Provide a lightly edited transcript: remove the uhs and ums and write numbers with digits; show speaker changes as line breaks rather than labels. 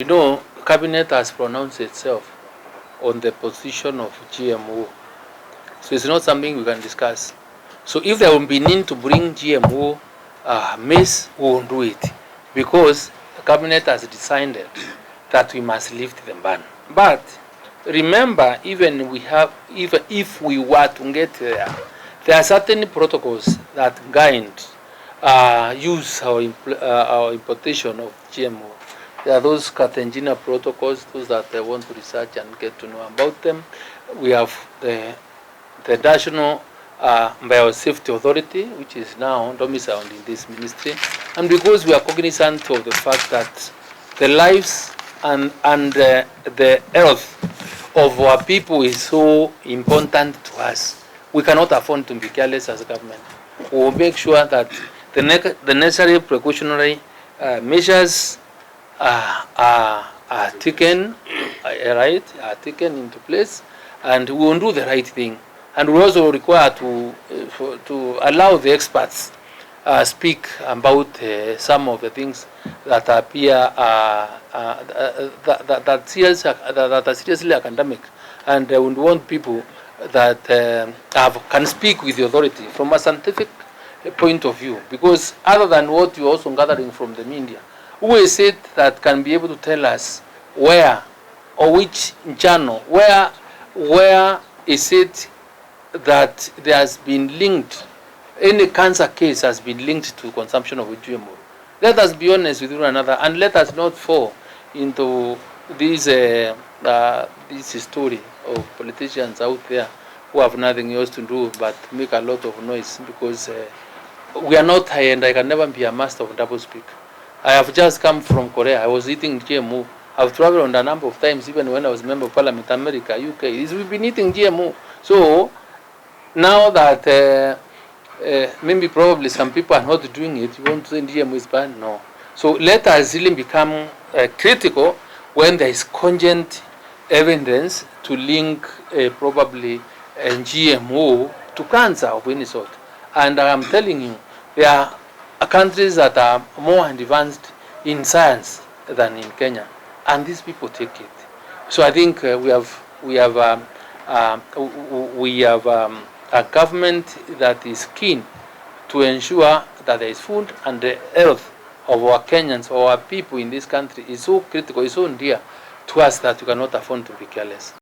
You know, Cabinet has pronounced itself on the position of GMO. So it's not something we can discuss. So if there will be need to bring GMO maize, we won't do it. Because the Cabinet has decided that we must lift the ban. But remember, even if we were to get there, there are certain protocols that guide use our importation of GMO. There are those Cartagena protocols, those that I want to research and get to know about them. We have the National Biosafety Authority, which is now domiciled in this ministry. And because we are cognizant of the fact that the lives and the health of our people is so important to us, we cannot afford to be careless as a government. We will make sure that the necessary precautionary measures are taken, taken into place, and we will do the right thing. And we also require to allow the experts speak about some of the things that appear that are seriously academic, and we want people that can speak with the authority from a scientific point of view, because other than what you're also gathering from the media, who is it that can be able to tell us where or which journal, where is it that there has been linked, any cancer case has been linked to consumption of GMO? Let us be honest with one another, and let us not fall into this story of politicians out there who have nothing else to do but make a lot of noise, because we are not high, and I can never be a master of double speak. I have just come from Korea. I was eating GMO. I've traveled a number of times, even when I was member of Parliament, America, UK. We've been eating GMO. So now that maybe probably some people are not doing it, you want to say GMO is banned? No. So let us really become critical when there is cogent evidence to link probably GMO to cancer of any sort. And I'm telling you, there are countries that are more advanced in science than in Kenya, and these people take it. So I think we have a government that is keen to ensure that there is food, and the health of our Kenyans or our people in this country is so critical, is so dear to us that we cannot afford to be careless.